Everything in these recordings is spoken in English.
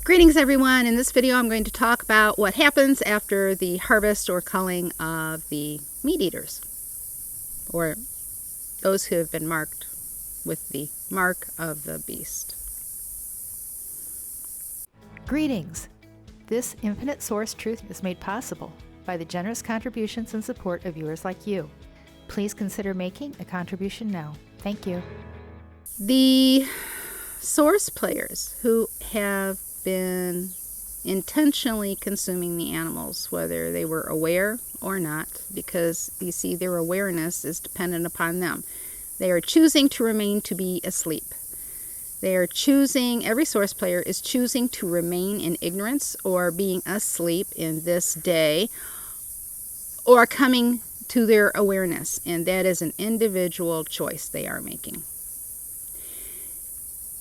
Greetings everyone. In this video I'm going to talk about what happens after the harvest or culling of the meat eaters, or those who have been marked with the mark of the beast. Greetings! This infinite source truth is made possible by the generous contributions and support of viewers like you. Please consider making a contribution now. Thank you. The source players who have been intentionally consuming the animals, whether they were aware or not, because you see their awareness is dependent upon them. They are choosing to remain to be asleep. They are choosing, every source player is choosing to remain in ignorance or being asleep in this day, or coming to their awareness, and that is an individual choice they are making.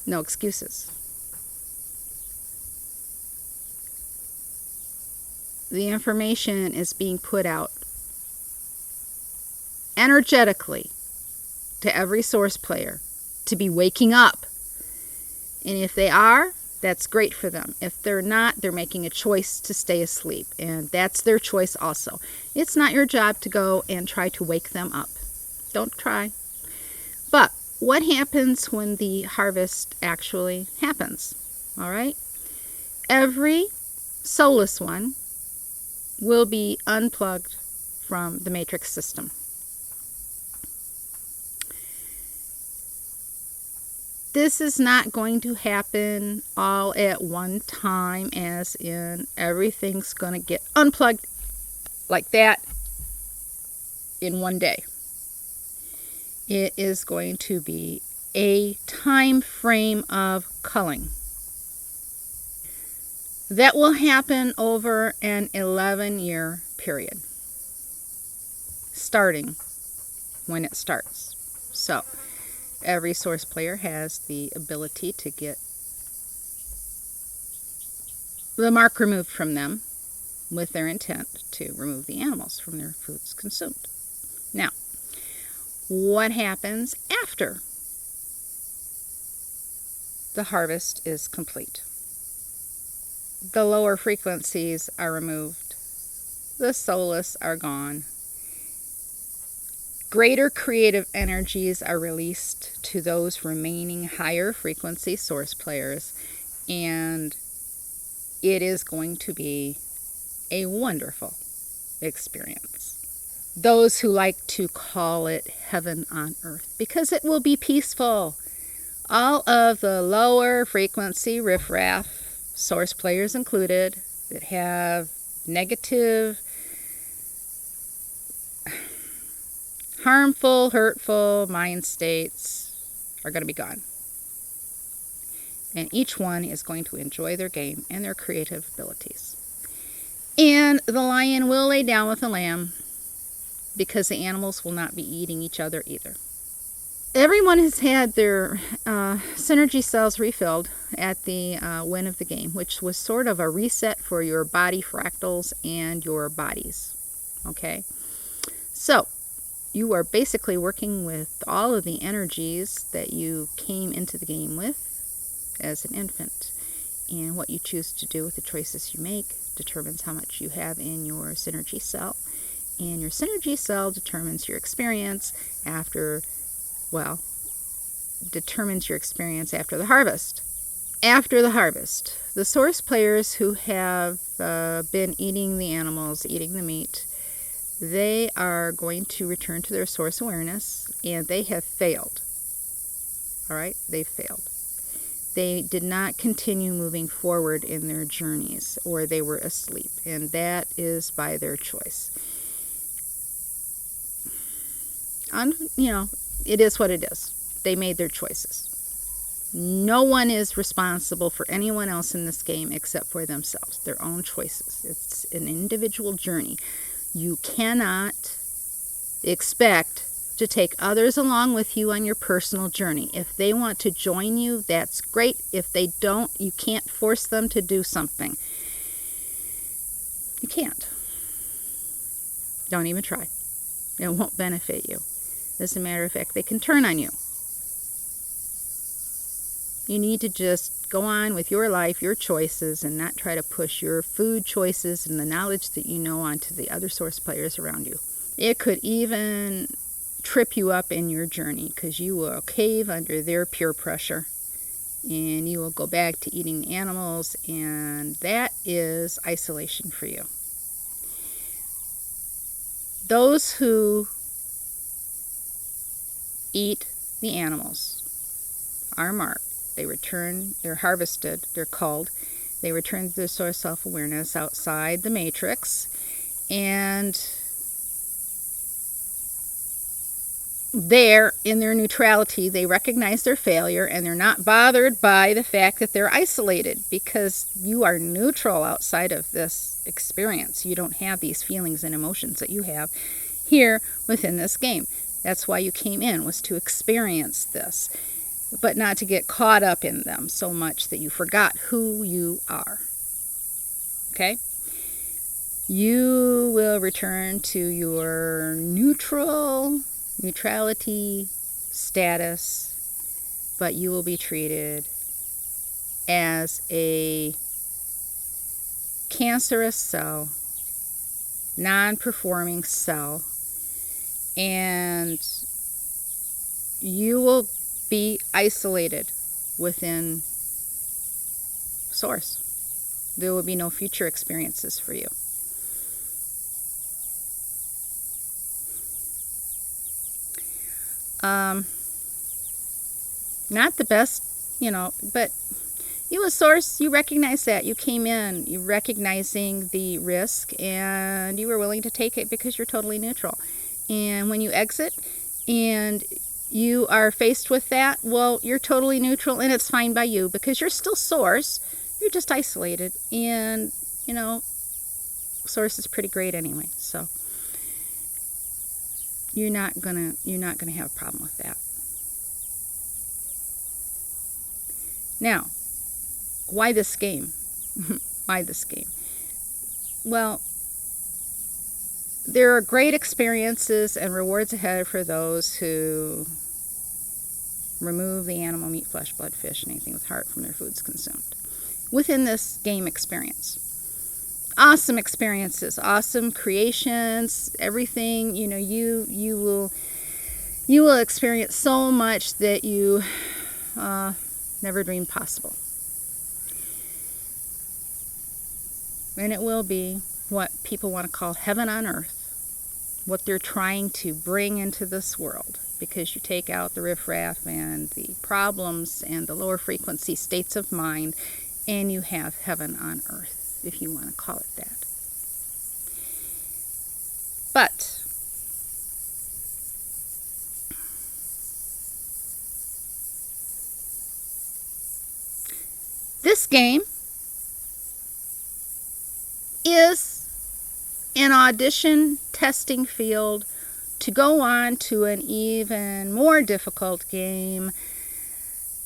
No excuses. The information is being put out energetically to every source player to be waking up. And if they are, that's great for them. If they're not, they're making a choice to stay asleep. And that's their choice also. It's not your job to go and try to wake them up. Don't try. But what happens when the harvest actually happens? All right? Every soulless one will be unplugged from the matrix system. This is not going to happen all at one time, as in everything's going to get unplugged like that in one day. It is going to be a time frame of culling. That will happen over an 11-year period, starting when it starts. So, every source player has the ability to get the mark removed from them with their intent to remove the animals from their foods consumed. Now, what happens after the harvest is complete? The lower frequencies are removed. The soulless are gone. Greater creative energies are released to those remaining higher frequency source players, and it is going to be a wonderful experience. Those who like to call it heaven on earth, because it will be peaceful. All of the lower frequency riffraff, source players included, that have negative, harmful, hurtful mind states are going to be gone. And each one is going to enjoy their game and their creative abilities. And the lion will lay down with the lamb, because the animals will not be eating each other either. Everyone has had their synergy cells refilled at the win of the game, which was sort of a reset for your body fractals and your bodies. Okay? So, you are basically working with all of the energies that you came into the game with as an infant. And what you choose to do with the choices you make determines how much you have in your synergy cell. And your synergy cell determines your experience after the harvest. After the harvest, the source players who have been eating the animals, eating the meat, they are going to return to their source awareness, and they have failed. All right? They failed. They did not continue moving forward in their journeys, or they were asleep, and that is by their choice. It is what it is. They made their choices. No one is responsible for anyone else in this game except for themselves, their own choices. It's an individual journey. You cannot expect to take others along with you on your personal journey. If they want to join you, that's great. If they don't, you can't force them to do something. You can't. Don't even try. It won't benefit you. As a matter of fact, they can turn on you. You need to just go on with your life, your choices, and not try to push your food choices and the knowledge that you know onto the other source players around you. It could even trip you up in your journey because you will cave under their peer pressure and you will go back to eating the animals, and that is isolation for you. Those who eat the animals are marked. They're harvested, they're culled. They return to their source self-awareness outside the matrix, and there, in their neutrality, they recognize their failure, and they're not bothered by the fact that they're isolated, because you are neutral outside of this experience. You don't have these feelings and emotions that you have here within this game. That's why you came in, was to experience this, but not to get caught up in them so much that you forgot who you are. Okay? You will return to your neutrality status, but you will be treated as a cancerous cell, non-performing cell, and you will be isolated within Source. There will be no future experiences for you. Not the best, but you as Source, you recognize that. You came in, you recognizing the risk, and you were willing to take it because you're totally neutral. And when you exit and you are faced with that, well, you're totally neutral, and it's fine by you because you're still Source. You're just isolated, and Source is pretty great anyway. So you're not gonna have a problem with that. Now, why this game? Why this game? Well, there are great experiences and rewards ahead for those who remove the animal meat, flesh, blood, fish, and anything with heart from their foods consumed within this game experience. Awesome experiences, awesome creations, everything. You will experience so much that you never dreamed possible. And it will be what people want to call heaven on earth, what they're trying to bring into this world, because you take out the riffraff and the problems and the lower frequency states of mind, and you have heaven on earth, if you want to call it that. But this game is an audition testing field to go on to an even more difficult game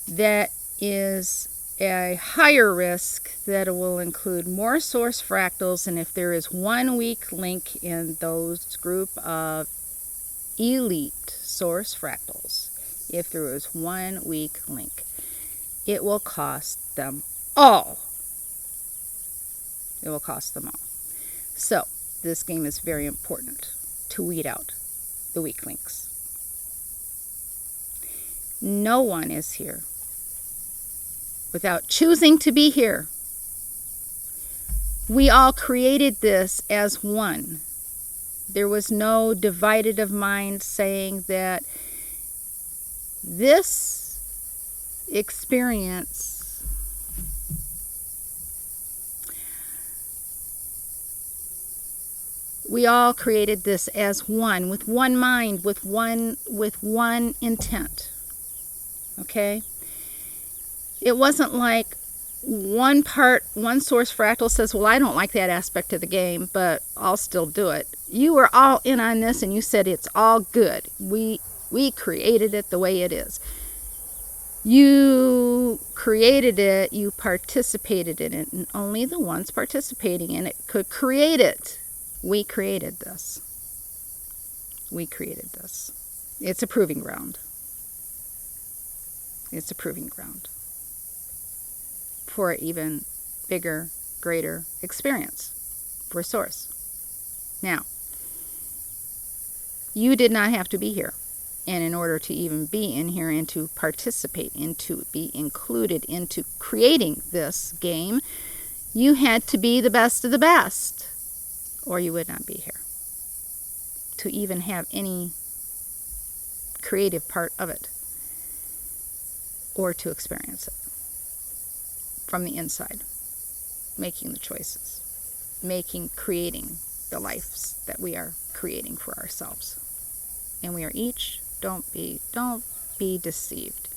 that is a higher risk, that will include more source fractals, and if there is one weak link in those group of elite source fractals, if there is one weak link, it will cost them all. It will cost them all. So, this game is very important to weed out the weak links. No one is here without choosing to be here. We all created this as one. There was no divided of mind saying that this experience we all created this as one, with one mind, with one intent. Okay? It wasn't like one source fractal says, well, I don't like that aspect of the game, but I'll still do it. You were all in on this, and you said it's all good. We created it the way it is. You created it, you participated in it, and only the ones participating in it could create it. We created this. We created this. It's a proving ground. It's a proving ground. for an even bigger, greater experience for Source. Now, you did not have to be here. And in order to even be in here and to participate, and to be included into creating this game, you had to be the best of the best, or you would not be here to even have any creative part of it, or to experience it from the inside, making the choices, creating the lives that we are creating for ourselves. And we are each, don't be deceived.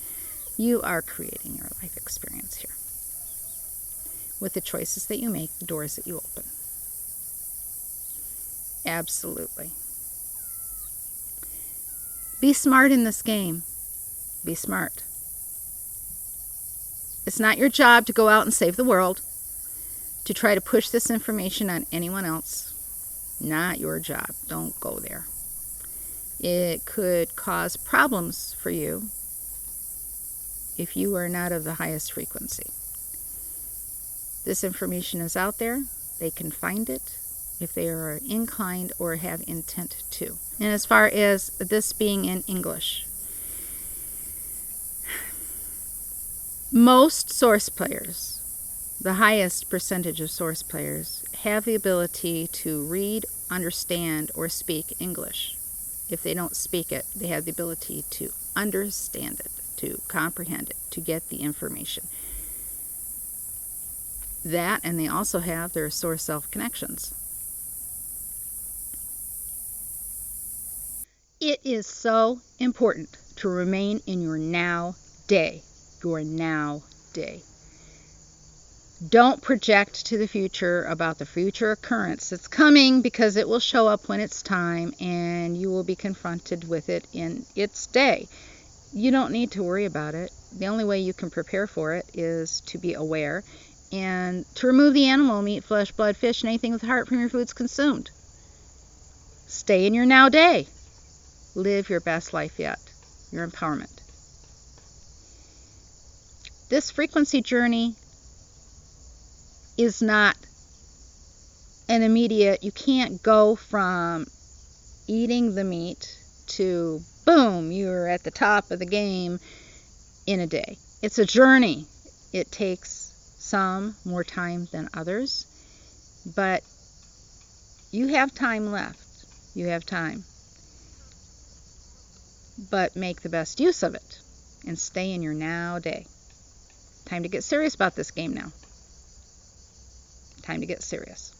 You are creating your life experience here with the choices that you make, the doors that you open. Absolutely. Be smart in this game. Be smart. It's not your job to go out and save the world, to try to push this information on anyone else. Not your job. Don't go there. It could cause problems for you if you are not of the highest frequency. This information is out there. They can find it if they are inclined or have intent to. And as far as this being in English, most Source players, the highest percentage of Source players, have the ability to read, understand, or speak English. If they don't speak it, they have the ability to understand it, to comprehend it, to get the information. That, and they also have their Source self connections. It is so important to remain in your now day. Your now day. Don't project to the future about the future occurrence that's coming, because it will show up when it's time and you will be confronted with it in its day. You don't need to worry about it. The only way you can prepare for it is to be aware and to remove the animal, meat, flesh, blood, fish, and anything with heart from your foods consumed. Stay in your now day. Live your best life yet. Your empowerment. This frequency journey is not an immediate, you can't go from eating the meat to boom, you're at the top of the game in a day. It's a journey. It takes some more time than others, but you have time left. You have time. But make the best use of it and stay in your now day. Time to get serious about this game now. Time to get serious.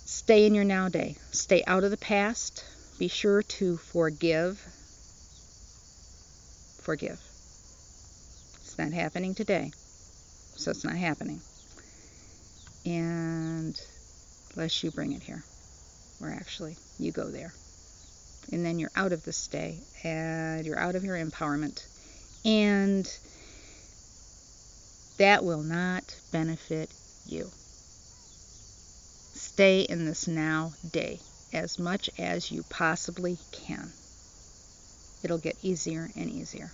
Stay in your now day. Stay out of the past. Be sure to forgive. Forgive. It's not happening today, so it's not happening. And unless you bring it here, or actually you go there. And then you're out of this day, and you're out of your empowerment. And that will not benefit you. Stay in this now day as much as you possibly can. It'll get easier and easier.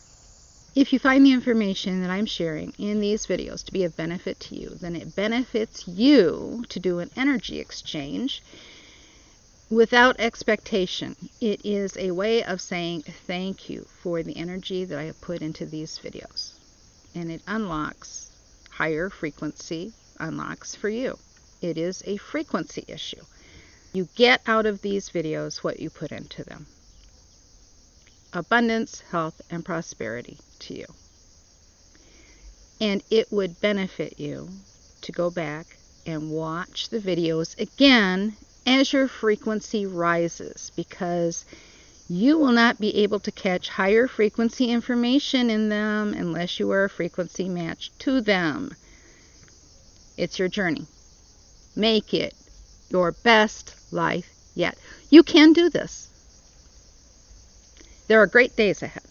If you find the information that I'm sharing in these videos to be of benefit to you, then it benefits you to do an energy exchange without expectation. It is a way of saying thank you for the energy that I have put into these videos. And it unlocks higher frequency, unlocks for you. It is a frequency issue. You get out of these videos what you put into them. Abundance, health, and prosperity to you. And it would benefit you to go back and watch the videos again as your frequency rises, because you will not be able to catch higher frequency information in them unless you are a frequency match to them. It's your journey. Make it your best life yet. You can do this. There are great days ahead.